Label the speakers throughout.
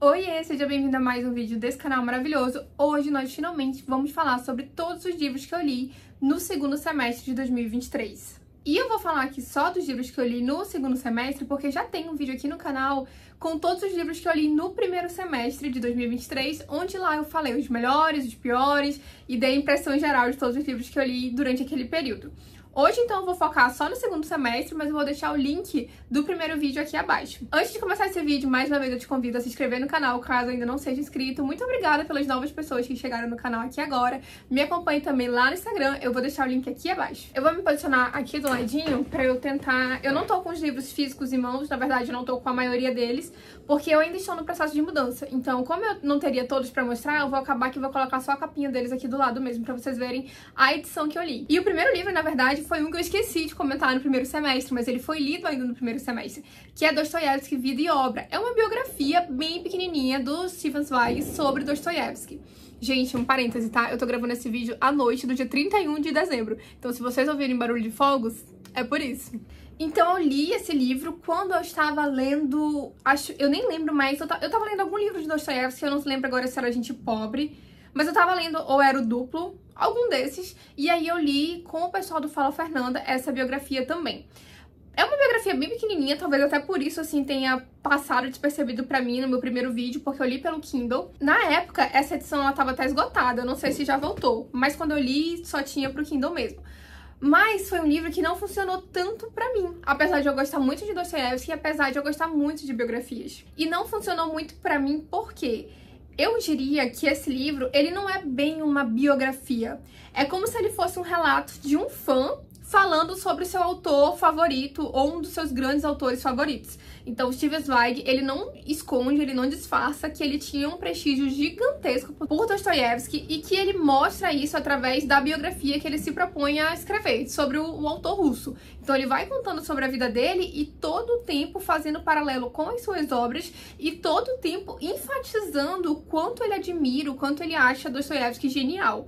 Speaker 1: Oiê, seja bem-vindo a mais um vídeo desse canal maravilhoso. Hoje nós finalmente vamos falar sobre todos os livros que eu li no segundo semestre de 2023. E eu vou falar aqui só dos livros que eu li no segundo semestre, porque já tem um vídeo aqui no canal com todos os livros que eu li no primeiro semestre de 2023, onde lá eu falei os melhores, os piores e dei a impressão geral de todos os livros que eu li durante aquele período. Hoje, então, eu vou focar só no segundo semestre, mas eu vou deixar o link do primeiro vídeo aqui abaixo. Antes de começar esse vídeo, mais uma vez eu te convido a se inscrever no canal, caso ainda não seja inscrito. Muito obrigada pelas novas pessoas que chegaram no canal aqui agora. Me acompanhe também lá no Instagram, eu vou deixar o link aqui abaixo. Eu vou me posicionar aqui do ladinho pra eu tentar... Eu não tô com os livros físicos em mãos, na verdade eu não tô com a maioria deles, porque eu ainda estou no processo de mudança. Então, como eu não teria todos pra mostrar, eu vou acabar que vou colocar só a capinha deles aqui do lado mesmo, pra vocês verem a edição que eu li. E o primeiro livro, na verdade, foi um que eu esqueci de comentar no primeiro semestre, mas ele foi lido ainda no primeiro semestre, que é Dostoiévski, Vida e Obra. É uma biografia bem pequenininha do Stefan Zweig sobre Dostoiévski. Gente, um parêntese, tá? Eu tô gravando esse vídeo à noite do dia 31 de dezembro. Então, se vocês ouvirem barulho de fogos, é por isso. Então, eu li esse livro quando eu estava lendo... Eu nem lembro mais. Eu tava lendo algum livro de Dostoiévski, eu não lembro agora se era Gente Pobre. Mas eu tava lendo ou era o Duplo, algum desses. E aí eu li com o pessoal do Fala Fernanda essa biografia também. É uma biografia bem pequenininha, talvez até por isso, assim, tenha passado despercebido pra mim no meu primeiro vídeo, porque eu li pelo Kindle. Na época, essa edição, ela tava até esgotada, eu não sei se já voltou. Mas quando eu li, só tinha pro Kindle mesmo. Mas foi um livro que não funcionou tanto pra mim, apesar de eu gostar muito de Dostoiévski e apesar de eu gostar muito de biografias. E não funcionou muito pra mim por quê? Eu diria que esse livro, ele não é bem uma biografia. É como se ele fosse um relato de um fã falando sobre o seu autor favorito ou um dos seus grandes autores favoritos. Então, o Stefan Zweig, ele não esconde, ele não disfarça que ele tinha um prestígio gigantesco por Dostoiévski e que ele mostra isso através da biografia que ele se propõe a escrever sobre o autor russo. Então, ele vai contando sobre a vida dele e todo o tempo fazendo paralelo com as suas obras e todo o tempo enfatizando o quanto ele admira, o quanto ele acha Dostoiévski genial.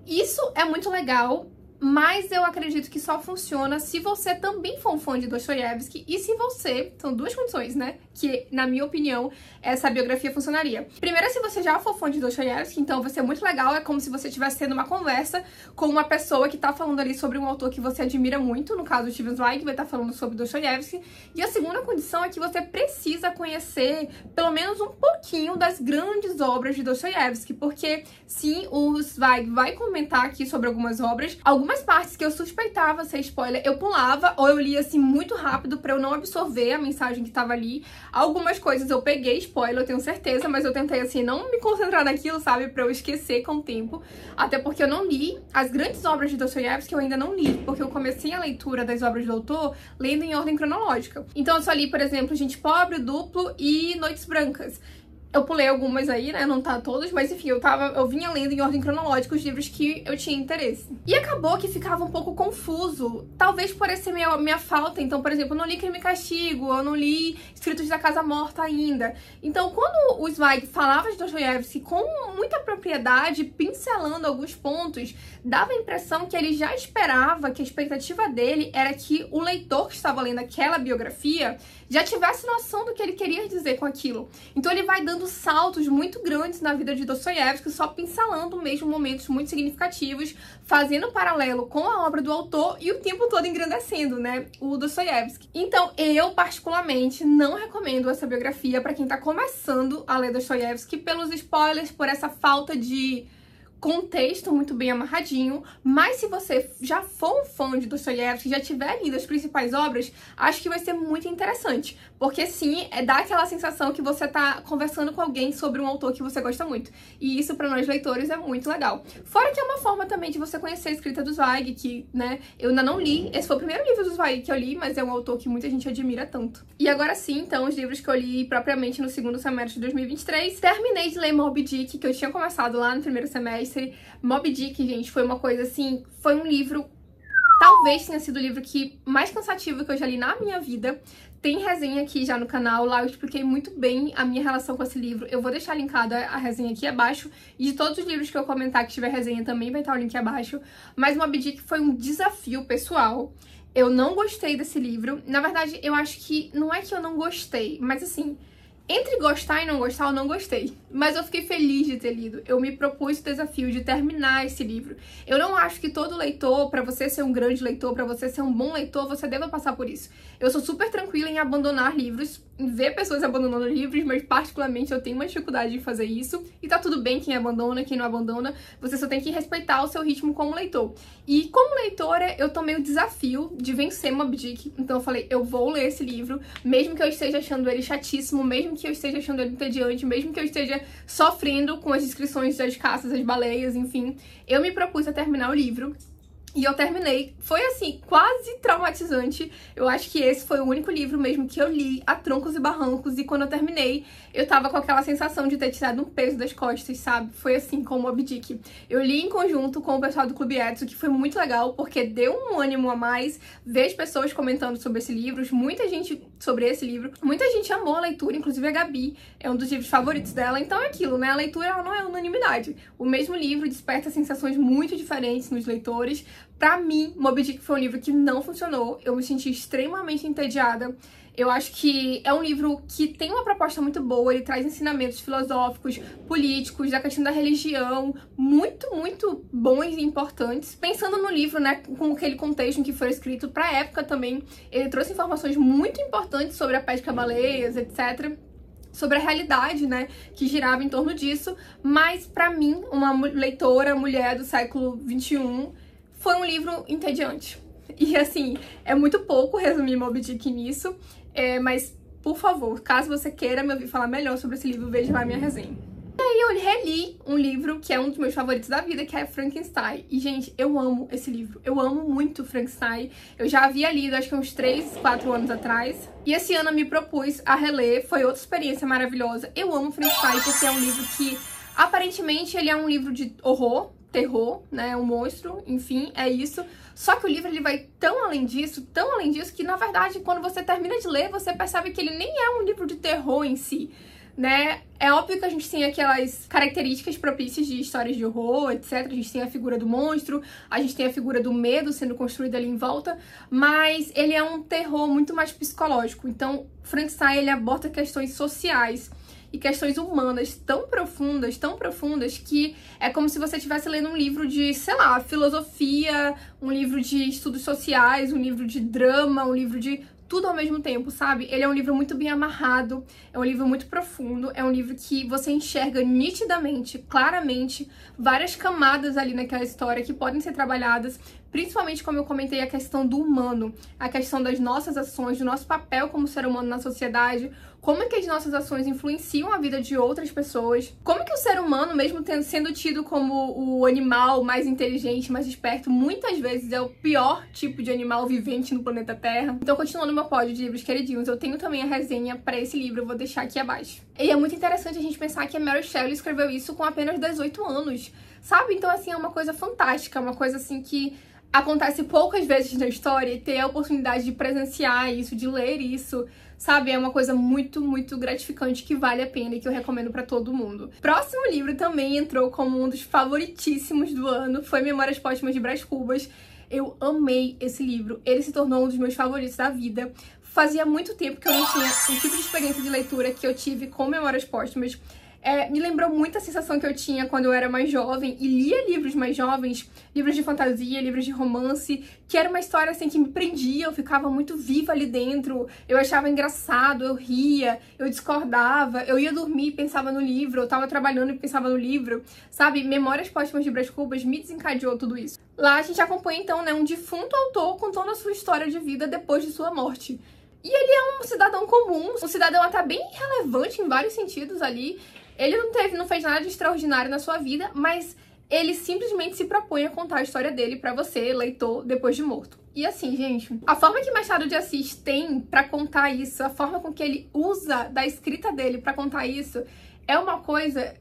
Speaker 1: Isso é muito legal, mas eu acredito que só funciona se você também for um fã de Dostoiévski e se você... São duas condições, né? Que, na minha opinião, essa biografia funcionaria. Primeiro, se você já for fã de Dostoiévski, então vai ser muito legal. É como se você estivesse tendo uma conversa com uma pessoa que tá falando ali sobre um autor que você admira muito. No caso, o Stefan Zweig vai estar falando sobre Dostoiévski. E a segunda condição é que você precisa conhecer pelo menos um pouquinho das grandes obras de Dostoiévski. Porque, sim, o Zweig vai comentar aqui sobre algumas obras. Algumas partes que eu suspeitava ser spoiler, eu pulava ou eu lia assim muito rápido pra eu não absorver a mensagem que tava ali. Algumas coisas eu peguei spoiler, eu tenho certeza, mas eu tentei assim não me concentrar naquilo, sabe, pra eu esquecer com o tempo. Até porque eu não li as grandes obras de Dostoiévski, eu ainda não li, porque eu comecei a leitura das obras do autor lendo em ordem cronológica. Então eu só li, por exemplo, Gente Pobre, o Duplo e Noites Brancas. Eu pulei algumas aí, né, não tá todas, mas enfim, eu vinha lendo em ordem cronológica os livros que eu tinha interesse. E acabou que ficava um pouco confuso, talvez por essa minha falta. Então, por exemplo, eu não li Crime e Castigo, eu não li Escritos da Casa Morta ainda. Então, quando o Zweig falava de Dostoiévski com muita propriedade, pincelando alguns pontos, dava a impressão que ele já esperava, que a expectativa dele era que o leitor que estava lendo aquela biografia já tivesse noção do que ele queria dizer com aquilo. Então ele vai dando saltos muito grandes na vida de Dostoiévski, só pincelando mesmo momentos muito significativos, fazendo paralelo com a obra do autor e o tempo todo engrandecendo, né, o Dostoiévski. Então eu, particularmente, não recomendo essa biografia para quem tá começando a ler Dostoiévski pelos spoilers, por essa falta de contexto muito bem amarradinho, mas se você já for um fã de Dostoiévski, já tiver lido as principais obras, acho que vai ser muito interessante, porque sim, dá aquela sensação que você tá conversando com alguém sobre um autor que você gosta muito, e isso pra nós leitores é muito legal. Fora que é uma forma também de você conhecer a escrita do Zweig, que, né, eu ainda não li, esse foi o primeiro livro do Zweig que eu li, mas é um autor que muita gente admira tanto. E agora sim, então, os livros que eu li propriamente no segundo semestre de 2023, terminei de ler Moby Dick, que eu tinha começado lá no primeiro semestre. Moby Dick, gente, foi uma coisa assim, foi um livro, talvez tenha sido o livro mais cansativo que eu já li na minha vida. Tem resenha aqui já no canal, lá eu expliquei muito bem a minha relação com esse livro. Eu vou deixar linkada a resenha aqui abaixo, e de todos os livros que eu comentar que tiver resenha também vai estar o link abaixo. Mas Moby Dick foi um desafio pessoal. Eu não gostei desse livro. Na verdade, eu acho que não é que eu não gostei, mas assim, Entre gostar e não gostar, eu não gostei. Mas eu fiquei feliz de ter lido. Eu me propus o desafio de terminar esse livro. Eu não acho que todo leitor, pra você ser um grande leitor, pra você ser um bom leitor, você deva passar por isso. Eu sou super tranquila em abandonar livros, em ver pessoas abandonando livros, mas particularmente eu tenho uma dificuldade de fazer isso. E tá tudo bem quem abandona, quem não abandona. Você só tem que respeitar o seu ritmo como leitor. E como leitora, eu tomei o desafio de vencer Moby Dick. Então eu falei, eu vou ler esse livro, mesmo que eu esteja achando ele chatíssimo, mesmo que eu esteja achando ele entediante, mesmo que eu esteja sofrendo com as descrições das caças, das baleias, enfim. Eu me propus a terminar o livro. E eu terminei. Foi, assim, quase traumatizante. Eu acho que esse foi o único livro mesmo que eu li a troncos e barrancos. E quando eu terminei, eu tava com aquela sensação de ter tirado um peso das costas, sabe? Foi assim com o Moby Dick. Eu li em conjunto com o pessoal do Clube Edson, que foi muito legal, porque deu um ânimo a mais ver as pessoas comentando sobre esse livro. Muita gente sobre esse livro. Muita gente amou a leitura, inclusive a Gabi. É um dos livros favoritos dela. Então é aquilo, né? A leitura, ela não é unanimidade. O mesmo livro desperta sensações muito diferentes nos leitores. Pra mim, Moby Dick foi um livro que não funcionou. Eu me senti extremamente entediada. Eu acho que é um livro que tem uma proposta muito boa. Ele traz ensinamentos filosóficos, políticos, da questão da religião, muito bons e importantes. Pensando no livro, né, com aquele contexto em que foi escrito pra época também, ele trouxe informações muito importantes sobre a pesca a baleias, etc., sobre a realidade, né, que girava em torno disso. Mas pra mim, uma leitora, mulher do século XXI, foi um livro entediante. E assim, é muito pouco resumir Moby Dick nisso, mas, por favor, caso você queira me ouvir falar melhor sobre esse livro, veja lá a minha resenha. E aí eu reli um livro que é um dos meus favoritos da vida, que é Frankenstein. E, gente, eu amo esse livro. Eu amo muito Frankenstein. Eu já havia lido, acho que uns 3, 4 anos atrás. E esse ano eu me propus a reler. Foi outra experiência maravilhosa. Eu amo Frankenstein porque é um livro que, aparentemente, ele é um livro de horror, terror, né, um monstro, enfim, é isso. Só que o livro, ele vai tão além disso, que, na verdade, quando você termina de ler, você percebe que ele nem é um livro de terror em si, né? É óbvio que a gente tem aquelas características propícias de histórias de horror, etc. A gente tem a figura do monstro, a gente tem a figura do medo sendo construída ali em volta, mas ele é um terror muito mais psicológico. Então, Frankenstein, ele aborda questões sociais e questões humanas tão profundas, que é como se você estivesse lendo um livro de, sei lá, filosofia, um livro de estudos sociais, um livro de drama, um livro de tudo ao mesmo tempo, sabe? Ele é um livro muito bem amarrado, é um livro muito profundo, é um livro que você enxerga nitidamente, claramente, várias camadas ali naquela história que podem ser trabalhadas, principalmente, como eu comentei, a questão do humano, a questão das nossas ações, do nosso papel como ser humano na sociedade, como é que as nossas ações influenciam a vida de outras pessoas, como é que o ser humano, mesmo sendo tido como o animal mais inteligente, mais esperto, muitas vezes é o pior tipo de animal vivente no planeta Terra. Então, continuando meu pódio de livros queridinhos, eu tenho também a resenha para esse livro, eu vou deixar aqui abaixo. E é muito interessante a gente pensar que a Mary Shelley escreveu isso com apenas 18 anos, sabe? Então, assim, é uma coisa fantástica, uma coisa, assim, que acontece poucas vezes na história, e ter a oportunidade de presenciar isso, de ler isso, sabe? É uma coisa muito gratificante, que vale a pena e que eu recomendo pra todo mundo. Próximo livro também entrou como um dos favoritíssimos do ano, foi Memórias Póstumas de Brás Cubas. Eu amei esse livro, ele se tornou um dos meus favoritos da vida. Fazia muito tempo que eu não tinha o tipo de experiência de leitura que eu tive com Memórias Póstumas. Me lembrou muito a sensação que eu tinha quando eu era mais jovem e lia livros mais jovens, livros de fantasia, livros de romance, que era uma história assim que me prendia, eu ficava muito viva ali dentro, eu achava engraçado, eu ria, eu discordava, eu ia dormir e pensava no livro, eu tava trabalhando e pensava no livro, sabe? Memórias Póstumas de Brás Cubas me desencadeou tudo isso. Lá a gente acompanha então, né, um defunto autor contando a sua história de vida depois de sua morte. E ele é um cidadão comum, um cidadão até bem relevante em vários sentidos ali. Ele não fez nada de extraordinário na sua vida, mas ele simplesmente se propõe a contar a história dele pra você, leitor, depois de morto. E assim, gente, a forma que Machado de Assis tem pra contar isso, a forma com que ele usa da escrita dele pra contar isso, é uma coisa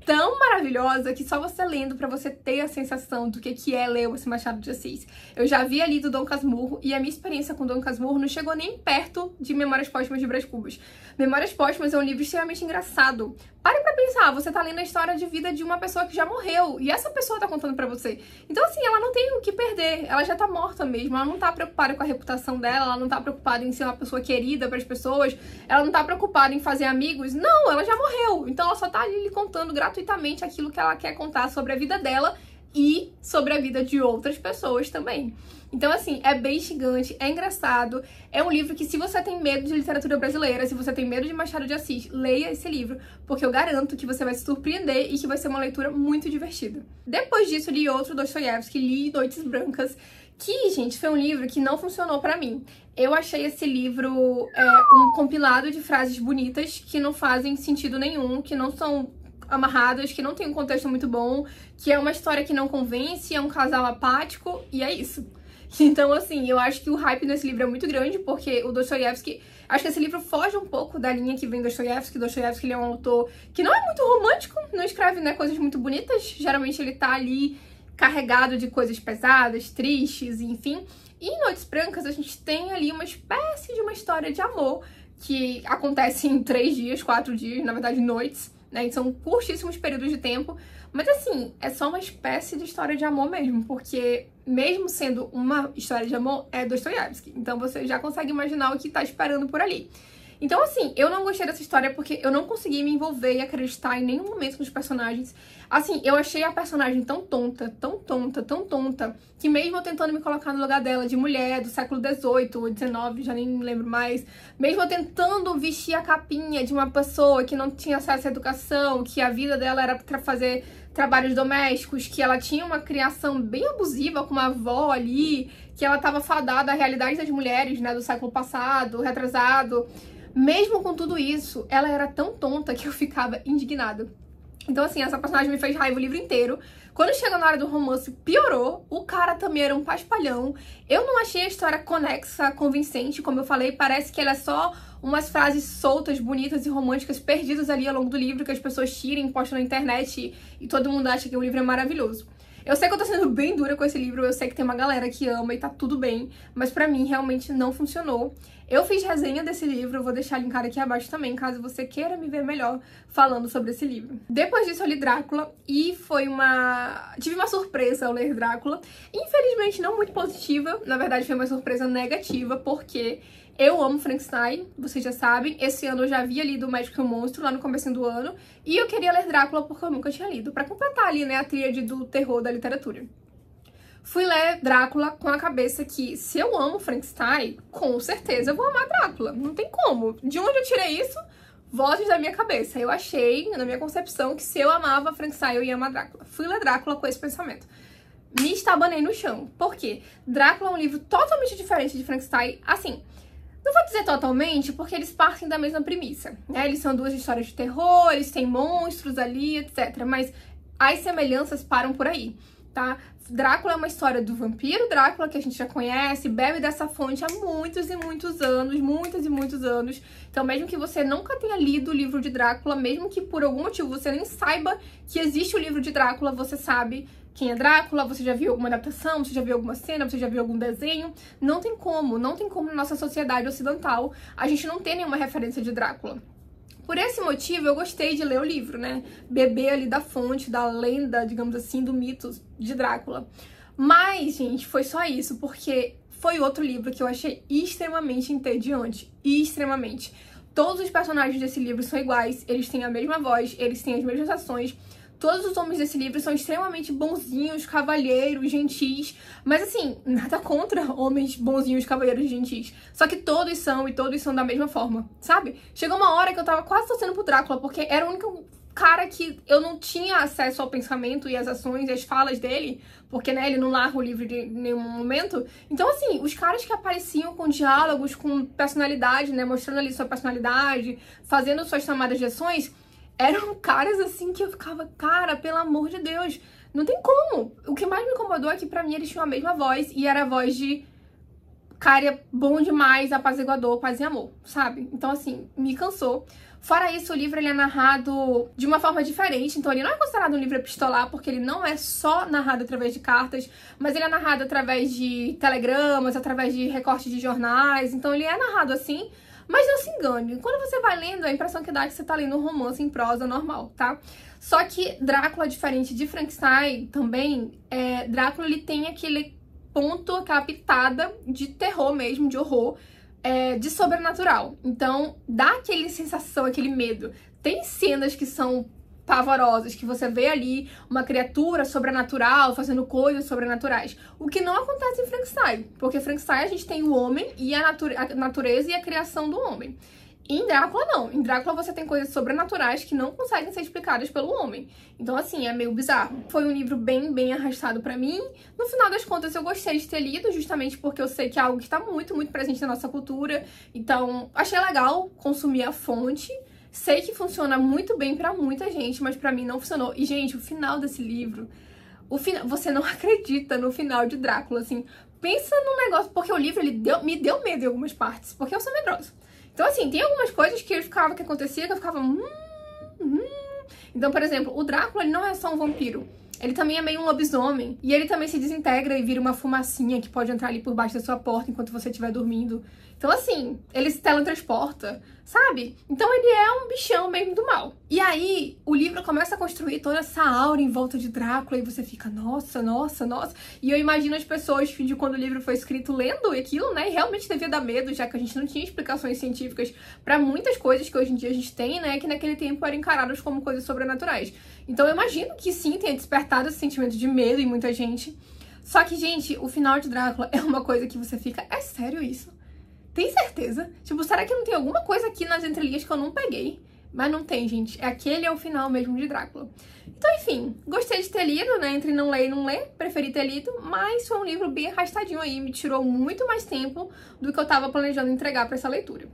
Speaker 1: tão maravilhosa que só você lendo pra você ter a sensação do que é ler esse Machado de Assis. Eu já havia lido Dom Casmurro e a minha experiência com Dom Casmurro não chegou nem perto de Memórias Póstumas de Brás Cubas. Memórias Póstumas é um livro extremamente engraçado. Pare pra pensar, você tá lendo a história de vida de uma pessoa que já morreu e essa pessoa tá contando pra você. Então assim, ela não tem o que perder, ela já tá morta mesmo, ela não tá preocupada com a reputação dela, ela não tá preocupada em ser uma pessoa querida pras pessoas, ela não tá preocupada em fazer amigos, não, ela já morreu. Então ela só tá ali lhe contando gratuitamente aquilo que ela quer contar sobre a vida dela e sobre a vida de outras pessoas também. Então, assim, é bem instigante, é engraçado, é um livro que se você tem medo de literatura brasileira, se você tem medo de Machado de Assis, leia esse livro, porque eu garanto que você vai se surpreender e que vai ser uma leitura muito divertida. Depois disso, li outro Dostoiévski, li Noites Brancas, que, gente, foi um livro que não funcionou pra mim. Eu achei esse livro um compilado de frases bonitas que não fazem sentido nenhum, que não são amarradas, que não tem um contexto muito bom, que é uma história que não convence, é um casal apático, e é isso. Então, assim, eu acho que o hype nesse livro é muito grande, porque o Dostoiévski... Acho que esse livro foge um pouco da linha que vem Dostoiévski. Dostoiévski, ele é um autor que não é muito romântico, não escreve, né, coisas muito bonitas. Geralmente ele tá ali carregado de coisas pesadas, tristes, enfim. E em Noites Brancas a gente tem ali uma espécie de uma história de amor que acontece em 3 dias, 4 dias, na verdade noites, né? São curtíssimos períodos de tempo. Mas assim, é só uma espécie de história de amor mesmo, porque mesmo sendo uma história de amor, é Dostoiévski. Então você já consegue imaginar o que tá esperando por ali. Então, assim, eu não gostei dessa história porque eu não consegui me envolver e acreditar em nenhum momento nos personagens. Assim, eu achei a personagem tão tonta, tão tonta, tão tonta, que mesmo eu tentando me colocar no lugar dela, de mulher do século XVIII ou XIX, já nem me lembro mais, mesmo eu tentando vestir a capinha de uma pessoa que não tinha acesso à educação, que a vida dela era pra fazer trabalhos domésticos, que ela tinha uma criação bem abusiva com uma avó ali, que ela estava fadada à realidade das mulheres, né, do século passado, retrasado. Mesmo com tudo isso, ela era tão tonta que eu ficava indignada. Então, assim, essa personagem me fez raiva o livro inteiro. Quando chega na hora do romance, piorou. O cara também era um paspalhão. Eu não achei a história conexa, convincente. Como eu falei, parece que ela é só umas frases soltas, bonitas e românticas perdidas ali ao longo do livro, que as pessoas tirem, postam na internet e todo mundo acha que o livro é maravilhoso. Eu sei que eu tô sendo bem dura com esse livro, eu sei que tem uma galera que ama e tá tudo bem, mas pra mim realmente não funcionou. Eu fiz resenha desse livro, eu vou deixar linkado aqui abaixo também, caso você queira me ver melhor falando sobre esse livro. Depois disso eu li Drácula e tive uma surpresa ao ler Drácula. Infelizmente não muito positiva, na verdade foi uma surpresa negativa, porque eu amo Frankenstein, vocês já sabem. Esse ano eu já havia lido O Médico e o Monstro, lá no comecinho do ano. E eu queria ler Drácula porque eu nunca tinha lido, pra completar ali, né, a tríade do terror da literatura. Fui ler Drácula com a cabeça que, se eu amo Frankenstein, com certeza eu vou amar Drácula. Não tem como. De onde eu tirei isso? Vozes da minha cabeça. Eu achei, na minha concepção, que se eu amava Frankenstein, eu ia amar Drácula. Fui ler Drácula com esse pensamento. Me estabanei no chão. Por quê? Drácula é um livro totalmente diferente de Frankenstein. Assim, não vou dizer totalmente, porque eles partem da mesma premissa, né? Eles são 2 histórias de terror, eles têm monstros ali, etc. Mas as semelhanças param por aí, tá? Drácula é uma história do vampiro Drácula, que a gente já conhece, bebe dessa fonte há muitos e muitos anos, muitos e muitos anos. Então, mesmo que você nunca tenha lido o livro de Drácula, mesmo que por algum motivo você nem saiba que existe o livro de Drácula, você sabe quem é Drácula, você já viu alguma adaptação, você já viu alguma cena, você já viu algum desenho. Não tem como na nossa sociedade ocidental a gente não ter nenhuma referência de Drácula. Por esse motivo, eu gostei de ler o livro, né? Beber ali da fonte, da lenda, digamos assim, do mito de Drácula. Mas, gente, foi só isso, porque foi outro livro que eu achei extremamente entediante. Extremamente. Todos os personagens desse livro são iguais, eles têm a mesma voz, eles têm as mesmas ações. Todos os homens desse livro são extremamente bonzinhos, cavalheiros, gentis. Mas assim, nada contra homens bonzinhos, cavalheiros e gentis. Só que todos são, e todos são da mesma forma, sabe? Chegou uma hora que eu tava quase torcendo pro Drácula, porque era o único cara que eu não tinha acesso ao pensamento e às ações e às falas dele, porque, né, ele não narra o livro de nenhum momento. Então, assim, os caras que apareciam com diálogos, com personalidade, né, mostrando ali sua personalidade, fazendo suas tomadas de ações, eram caras assim que eu ficava, cara, pelo amor de Deus, não tem como. O que mais me incomodou é que pra mim eles tinham a mesma voz e era a voz de cara bom demais, apaziguador, paz e amor, sabe? Então assim, me cansou. Fora isso, o livro ele é narrado de uma forma diferente, então ele não é considerado um livro epistolar, porque ele não é só narrado através de cartas, mas ele é narrado através de telegramas, através de recortes de jornais, então ele é narrado assim, mas não se engane, quando você vai lendo, a impressão que dá é que você tá lendo um romance em prosa normal, tá? Só que Drácula, diferente de Frankenstein também, Drácula ele tem aquele ponto, aquela pitada de terror mesmo, de horror, de sobrenatural. Então, dá aquela sensação, aquele medo. Tem cenas que são pavorosas, que você vê ali uma criatura sobrenatural fazendo coisas sobrenaturais. O que não acontece em Frankenstein, porque Frankenstein a gente tem o homem e a natureza e a criação do homem. Em Drácula, não. Em Drácula você tem coisas sobrenaturais que não conseguem ser explicadas pelo homem. Então, assim, é meio bizarro. Foi um livro bem arrastado pra mim. No final das contas, eu gostei de ter lido, justamente porque eu sei que é algo que tá muito presente na nossa cultura. Então, achei legal consumir a fonte. Sei que funciona muito bem pra muita gente, mas pra mim não funcionou. E, gente, o final desse livro... Você não acredita no final de Drácula, assim. Pensa num negócio... Porque o livro, me deu medo em algumas partes, porque eu sou medrosa. Então, assim, tem algumas coisas que acontecia que eu ficava... Então, por exemplo, o Drácula, ele não é só um vampiro. Ele também é meio um lobisomem. E ele também se desintegra e vira uma fumacinha que pode entrar ali por baixo da sua porta enquanto você estiver dormindo. Então, assim, ele se teletransporta, sabe? Então ele é um bichão mesmo do mal. E aí, o livro começa a construir toda essa aura em volta de Drácula e você fica, nossa. E eu imagino as pessoas de quando o livro foi escrito lendo aquilo, né? E realmente devia dar medo, já que a gente não tinha explicações científicas pra muitas coisas que hoje em dia a gente tem, né? Que naquele tempo eram encaradas como coisas sobrenaturais. Então eu imagino que sim, tenha despertado esse sentimento de medo em muita gente. Só que, gente, o final de Drácula é uma coisa que você fica, é sério isso? Tem certeza? Tipo, será que não tem alguma coisa aqui nas entrelinhas que eu não peguei? Mas não tem, gente. Aquele é o final mesmo de Drácula. Então, enfim, gostei de ter lido, né? Entre não ler e não ler, preferi ter lido, mas foi um livro bem arrastadinho aí, me tirou muito mais tempo do que eu tava planejando entregar pra essa leitura.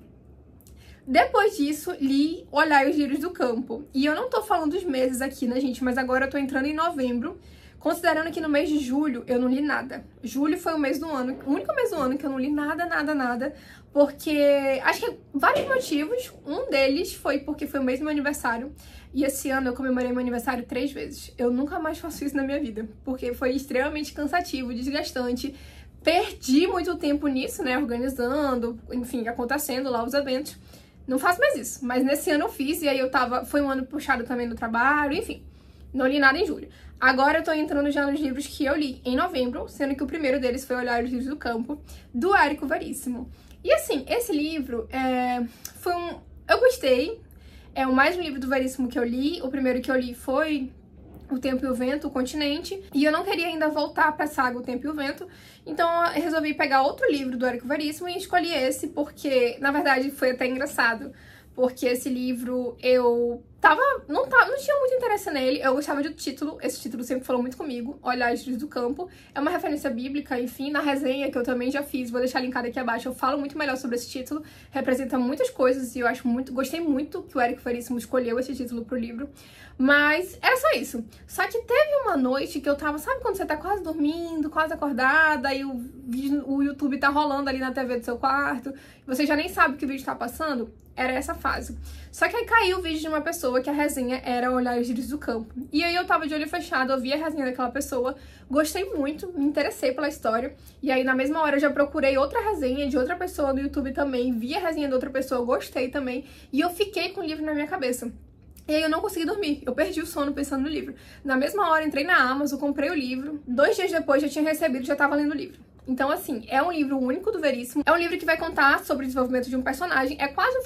Speaker 1: Depois disso, li Olhai os Lírios do Campo. E eu não tô falando dos meses aqui, né, gente? Mas agora eu tô entrando em novembro. Considerando que no mês de julho eu não li nada. Julho foi o mês do ano, o único mês do ano que eu não li nada, porque acho que vários motivos. Um deles foi porque foi o mês do meu aniversário. E esse ano eu comemorei meu aniversário 3 vezes. Eu nunca mais faço isso na minha vida, porque foi extremamente cansativo, desgastante. Perdi muito tempo nisso, né, organizando, enfim, acontecendo lá os eventos. Não faço mais isso, mas nesse ano eu fiz e aí foi um ano puxado também no trabalho, enfim. Não li nada em julho. Agora eu tô entrando já nos livros que eu li em novembro, sendo que o primeiro deles foi Olhai os Lírios do Campo, do Érico Veríssimo. E assim, esse livro eu gostei, é mais um livro do Veríssimo que eu li. O primeiro que eu li foi O Tempo e o Vento, O Continente, e eu não queria ainda voltar pra saga O Tempo e o Vento, então eu resolvi pegar outro livro do Érico Veríssimo e escolhi esse porque, na verdade, foi até engraçado, porque esse livro eu não tinha muito interesse nele, eu gostava do título, esse título sempre falou muito comigo, Olhai os Lírios do Campo, é uma referência bíblica, enfim, na resenha que eu também já fiz, vou deixar linkado aqui abaixo, eu falo muito melhor sobre esse título, representa muitas coisas e eu gostei muito que o Érico Veríssimo escolheu esse título pro livro, mas era só isso. Só que teve uma noite que eu tava, sabe quando você tá quase dormindo, quase acordada, e o YouTube tá rolando ali na TV do seu quarto, você já nem sabe que o vídeo tá passando? Era essa fase. Só que aí caiu o vídeo de uma pessoa que a resenha era Olhai os Lírios do Campo. E aí eu tava de olho fechado, eu vi a resenha daquela pessoa, gostei muito, me interessei pela história. E aí na mesma hora eu já procurei outra resenha de outra pessoa no YouTube também, vi a resenha de outra pessoa, gostei também. E eu fiquei com o livro na minha cabeça. E aí eu não consegui dormir, eu perdi o sono pensando no livro. Na mesma hora entrei na Amazon, comprei o livro, 2 dias depois já tinha recebido, já tava lendo o livro. Então, assim, é um livro único do Veríssimo, é um livro que vai contar sobre o desenvolvimento de um personagem, é quase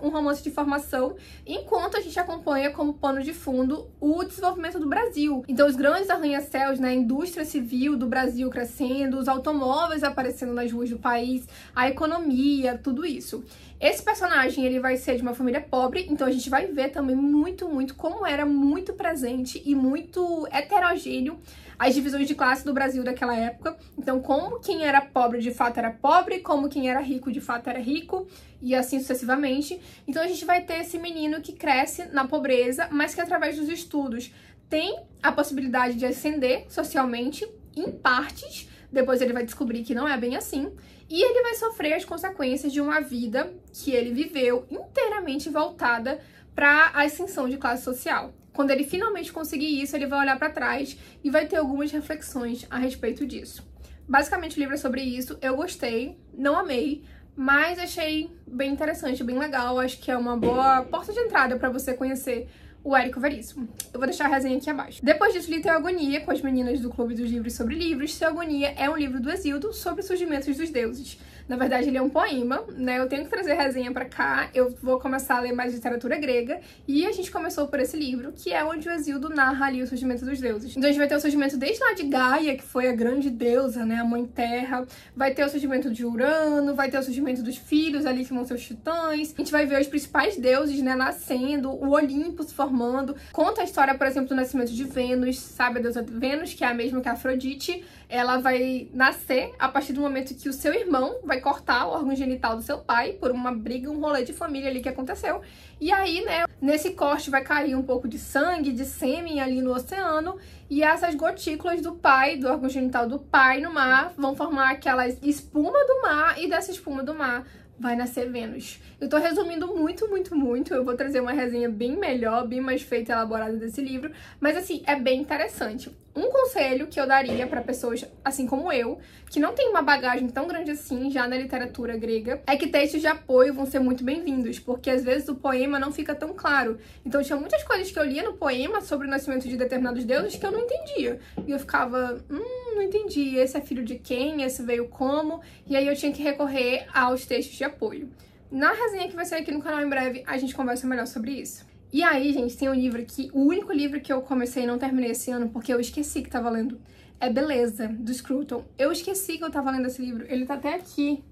Speaker 1: um romance de formação, enquanto a gente acompanha como pano de fundo o desenvolvimento do Brasil. Então, os grandes arranha-céus, né, a indústria civil do Brasil crescendo, os automóveis aparecendo nas ruas do país, a economia, tudo isso. Esse personagem, ele vai ser de uma família pobre, então a gente vai ver também muito como era muito presente e muito heterogêneo as divisões de classe do Brasil daquela época. Então, como quem era pobre de fato era pobre, como quem era rico de fato era rico, e assim sucessivamente. Então, a gente vai ter esse menino que cresce na pobreza, mas que através dos estudos tem a possibilidade de ascender socialmente, em partes, Depois ele vai descobrir que não é bem assim. E ele vai sofrer as consequências de uma vida que ele viveu inteiramente voltada para a ascensão de classe social. Quando ele finalmente conseguir isso, ele vai olhar para trás e vai ter algumas reflexões a respeito disso. Basicamente o livro é sobre isso. Eu gostei, não amei, mas achei bem interessante, bem legal. Acho que é uma boa porta de entrada para você conhecer o Érico Veríssimo. Eu vou deixar a resenha aqui abaixo. Depois disso, li Teogonia, com as meninas do Clube dos Livros sobre Livros. Teogonia é um livro do Hesíodo sobre os surgimentos dos deuses. Na verdade, ele é um poema, né? Eu tenho que trazer resenha pra cá. Eu vou começar a ler mais literatura grega. E a gente começou por esse livro, que é onde o Hesíodo narra ali o surgimento dos deuses. Então a gente vai ter o surgimento desde lá de Gaia, que foi a grande deusa, né? A mãe terra. Vai ter o surgimento de Urano, vai ter o surgimento dos filhos ali, que vão ser os titãs. A gente vai ver os principais deuses, né? Nascendo, o Olimpo se formando. Conta a história, por exemplo, do nascimento de Vênus, sabe? A deusa Vênus, que é a mesma que a Afrodite. Ela vai nascer a partir do momento que o seu irmão vai cortar o órgão genital do seu pai por uma briga, um rolê de família ali que aconteceu. E aí, né, nesse corte vai cair um pouco de sangue, de sêmen ali no oceano, e essas gotículas do pai, do órgão genital do pai no mar, vão formar aquela espuma do mar, e dessa espuma do mar vai nascer Vênus. Eu tô resumindo muito, eu vou trazer uma resenha bem melhor, bem mais feita e elaborada desse livro, mas assim, é bem interessante. Um conselho que eu daria pra pessoas, assim como eu, que não tem uma bagagem tão grande assim já na literatura grega, é que textos de apoio vão ser muito bem-vindos, porque às vezes o poema não fica tão claro. Então tinha muitas coisas que eu lia no poema sobre o nascimento de determinados deuses que eu não entendia. E eu ficava, não entendi, esse é filho de quem, esse veio como, e aí eu tinha que recorrer aos textos de apoio. Na resenha que vai sair aqui no canal em breve, a gente conversa melhor sobre isso. E aí, gente, tem um livro que, o único livro que eu comecei e não terminei esse ano, porque eu esqueci que tava lendo, é Beleza, do Scruton. Eu esqueci que eu tava lendo esse livro, ele tá até aqui.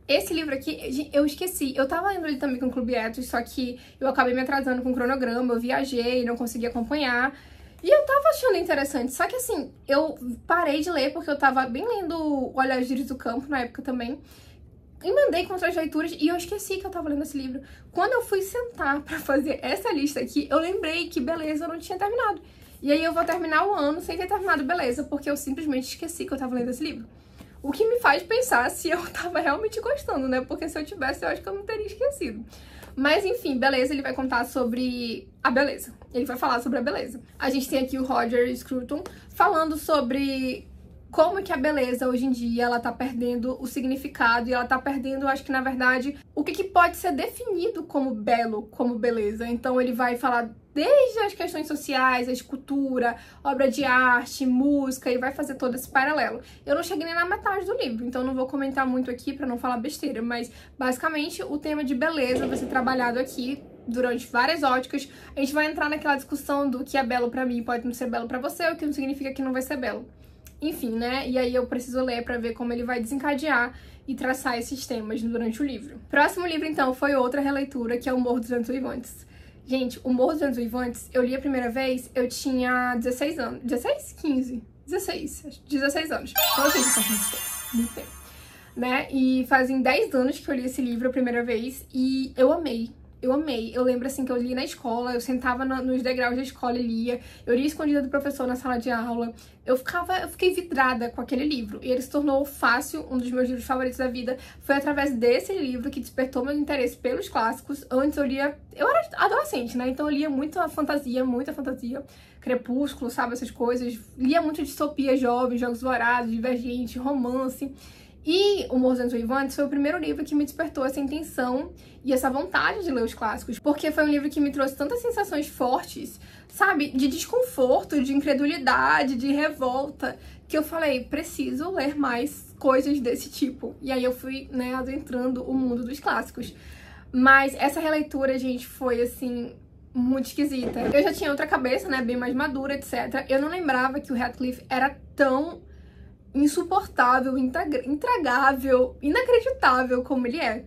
Speaker 1: Esse livro aqui, eu esqueci. Eu tava lendo ele também com o Clube Etos, só que eu acabei me atrasando com o cronograma, eu viajei, não consegui acompanhar. E eu tava achando interessante, só que assim, eu parei de ler porque eu tava bem lendo O Olhar do Campo na época também. Emendei com outras leituras e eu esqueci que eu tava lendo esse livro. Quando eu fui sentar pra fazer essa lista aqui, eu lembrei que Beleza eu não tinha terminado. E aí eu vou terminar o ano sem ter terminado Beleza, porque eu simplesmente esqueci que eu tava lendo esse livro. O que me faz pensar se eu tava realmente gostando, né? Porque se eu tivesse, eu acho que eu não teria esquecido. Mas enfim, Beleza, ele vai contar sobre a beleza. Ele vai falar sobre a beleza. A gente tem aqui o Roger Scruton falando sobre como que a beleza hoje em dia ela tá perdendo o significado e ela tá perdendo, acho que na verdade, o que pode ser definido como belo, como beleza. Então ele vai falar desde as questões sociais, a escultura, obra de arte, música, e vai fazer todo esse paralelo. Eu não cheguei nem na metade do livro, então não vou comentar muito aqui pra não falar besteira, mas basicamente o tema de beleza vai ser trabalhado aqui durante várias óticas. A gente vai entrar naquela discussão do que é belo pra mim pode não ser belo pra você, o que não significa que não vai ser belo. Enfim, né? E aí eu preciso ler pra ver como ele vai desencadear e traçar esses temas durante o livro. Próximo livro, então, foi outra releitura, que é O Morro dos Ventos Uivantes. Gente, O Morro dos Ventos Uivantes, eu li a primeira vez, eu tinha 16 anos. 16? 15? 16 anos. Então, gente, faz muito tempo. Né? E fazem 10 anos que eu li esse livro a primeira vez e eu amei. Eu amei. Eu lembro, assim, que eu li na escola, eu sentava nos degraus da escola e lia. Eu lia escondida do professor na sala de aula. Eu fiquei vidrada com aquele livro. E ele se tornou fácil um dos meus livros favoritos da vida. Foi através desse livro que despertou meu interesse pelos clássicos. Antes eu lia... Eu era adolescente, né? Então eu lia muita fantasia. Crepúsculo, sabe? Essas coisas. Lia muito distopia jovem, Jogos Vorazes, Divergente, romance. E O Morro dos Ventos Uivantes foi o primeiro livro que me despertou essa intenção e essa vontade de ler os clássicos, porque foi um livro que me trouxe tantas sensações fortes, sabe, de desconforto, de incredulidade, de revolta, que eu falei, preciso ler mais coisas desse tipo. E aí eu fui, né, adentrando o mundo dos clássicos. Mas essa releitura, gente, foi assim... muito esquisita. Eu já tinha outra cabeça, né, bem mais madura, etc. Eu não lembrava que o Radcliffe era tão insuportável, intragável, inacreditável como ele é.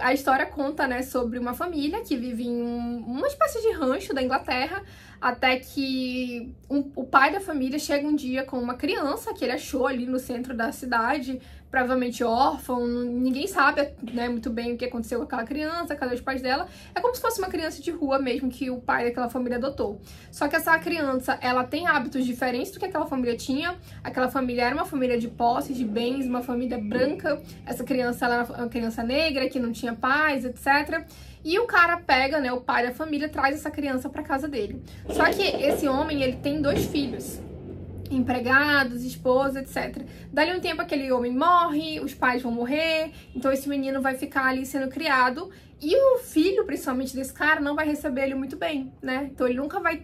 Speaker 1: A história conta, né, sobre uma família que vive em uma espécie de rancho da Inglaterra. até que o pai da família chega um dia com uma criança que ele achou ali no centro da cidade, provavelmente órfão, ninguém sabe, né, muito bem o que aconteceu com aquela criança, cadê os pais dela. É como se fosse uma criança de rua mesmo que o pai daquela família adotou. Só que essa criança, ela tem hábitos diferentes do que aquela família tinha. Aquela família era uma família de posses, de bens, uma família branca. Essa criança, ela era uma criança negra, que não tinha pais, etc. E o cara pega, né, o pai da família, traz essa criança pra casa dele. Só que esse homem, ele tem 2 filhos. Empregados, esposa, etc. Dali um tempo aquele homem morre, os pais vão morrer, então esse menino vai ficar ali sendo criado e o filho, principalmente desse cara, não vai receber ele muito bem, né? Então ele nunca vai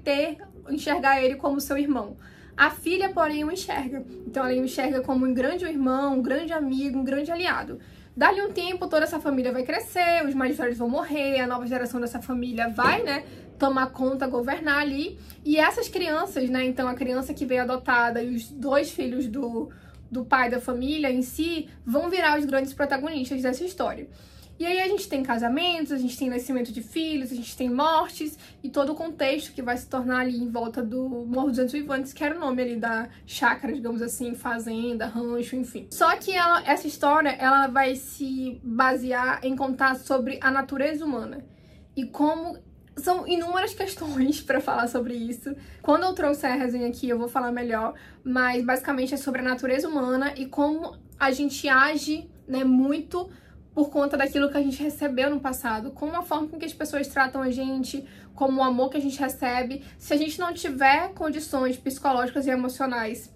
Speaker 1: enxergar ele como seu irmão. A filha, porém, o enxerga. Então ela o enxerga como um grande irmão, um grande amigo, um grande aliado. Dali um tempo, toda essa família vai crescer, os mais velhos vão morrer, a nova geração dessa família vai, né, tomar conta, governar ali. E essas crianças, né, então a criança que veio adotada e os 2 filhos do pai da família em si, vão virar os grandes protagonistas dessa história. E aí a gente tem casamentos, a gente tem nascimento de filhos, a gente tem mortes e todo o contexto que vai se tornar ali em volta do Morro dos Ventos Uivantes, que era o nome ali da chácara, digamos assim, fazenda, rancho, enfim. Só que essa história, ela vai se basear em contar sobre a natureza humana e como são inúmeras questões para falar sobre isso. Quando eu trouxer a resenha aqui, eu vou falar melhor, mas basicamente é sobre a natureza humana e como a gente age, né, muito por conta daquilo que a gente recebeu no passado, como a forma com que as pessoas tratam a gente, como o amor que a gente recebe. Se a gente não tiver condições psicológicas e emocionais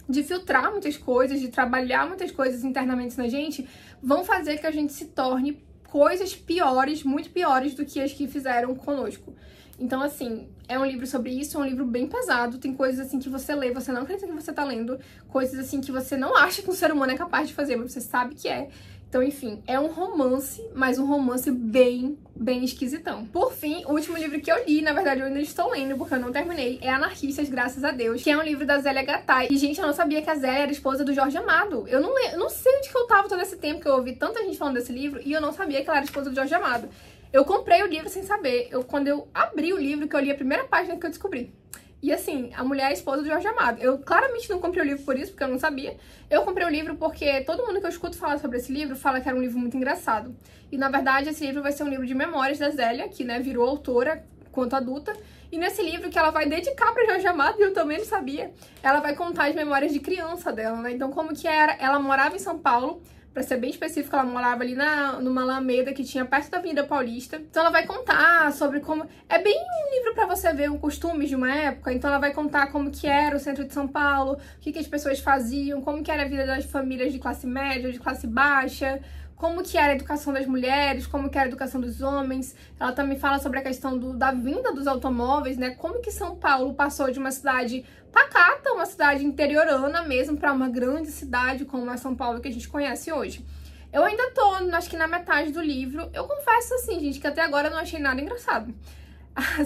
Speaker 1: de filtrar muitas coisas, de trabalhar muitas coisas internamente na gente, vão fazer que a gente se torne coisas piores, muito piores do que as que fizeram conosco. Então, assim, é um livro sobre isso, é um livro bem pesado, tem coisas assim que você lê, você não acredita que você tá lendo, coisas assim que você não acha que um ser humano é capaz de fazer, mas você sabe que é. Então, enfim, é um romance, mas um romance bem esquisitão. Por fim, o último livro que eu li, na verdade eu ainda estou lendo porque eu não terminei, é Anarquistas, Graças a Deus, que é um livro da Zélia Gattai. E, gente, eu não sabia que a Zélia era esposa do Jorge Amado. Eu não sei onde que eu tava todo esse tempo que eu ouvi tanta gente falando desse livro e eu não sabia que ela era esposa do Jorge Amado. Eu comprei o livro sem saber. Quando eu abri o livro, que eu li a primeira página que eu descobri. E assim, a mulher é esposa do Jorge Amado. Eu claramente não comprei o livro por isso, porque eu não sabia. Eu comprei o livro porque todo mundo que eu escuto falar sobre esse livro fala que era um livro muito engraçado. E na verdade esse livro vai ser um livro de memórias da Zélia, que, né, virou autora quanto adulta. E nesse livro que ela vai dedicar para Jorge Amado, e eu também não sabia, ela vai contar as memórias de criança dela, né? Então como que era, ela morava em São Paulo. Pra ser bem específico, ela morava ali numa Alameda que tinha perto da Avenida Paulista. Então ela vai contar sobre como... É bem um livro pra você ver os costumes de uma época. Então ela vai contar como que era o centro de São Paulo, o que as pessoas faziam, como que era a vida das famílias de classe média, de classe baixa, como que era a educação das mulheres, como que era a educação dos homens. Ela também fala sobre a questão da vinda dos automóveis, né? Como que São Paulo passou de uma cidade pacata, uma cidade interiorana mesmo, para uma grande cidade como a São Paulo que a gente conhece hoje. Eu ainda tô, acho que na metade do livro. Eu confesso assim, gente, que até agora eu não achei nada engraçado.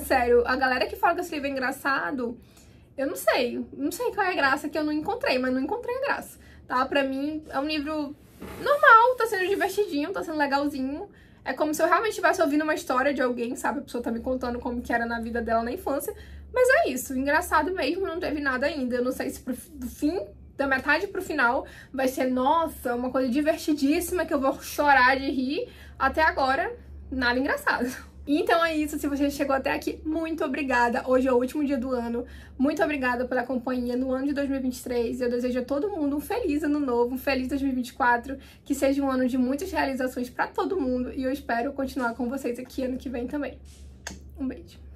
Speaker 1: Sério, a galera que fala que esse livro é engraçado, eu não sei qual é a graça que eu não encontrei, mas não encontrei a graça, tá? Pra mim é um livro normal, tá sendo divertidinho, tá sendo legalzinho. É como se eu realmente estivesse ouvindo uma história de alguém, sabe? A pessoa tá me contando como que era na vida dela na infância. Mas é isso, engraçado mesmo, não teve nada ainda. Eu não sei se do fim, da metade pro final, vai ser, nossa, uma coisa divertidíssima que eu vou chorar de rir. Até agora, nada engraçado. Então é isso, se você chegou até aqui, muito obrigada. Hoje é o último dia do ano. Muito obrigada pela companhia no ano de 2023. Eu desejo a todo mundo um feliz ano novo, um feliz 2024. Que seja um ano de muitas realizações pra todo mundo. E eu espero continuar com vocês aqui ano que vem também. Um beijo.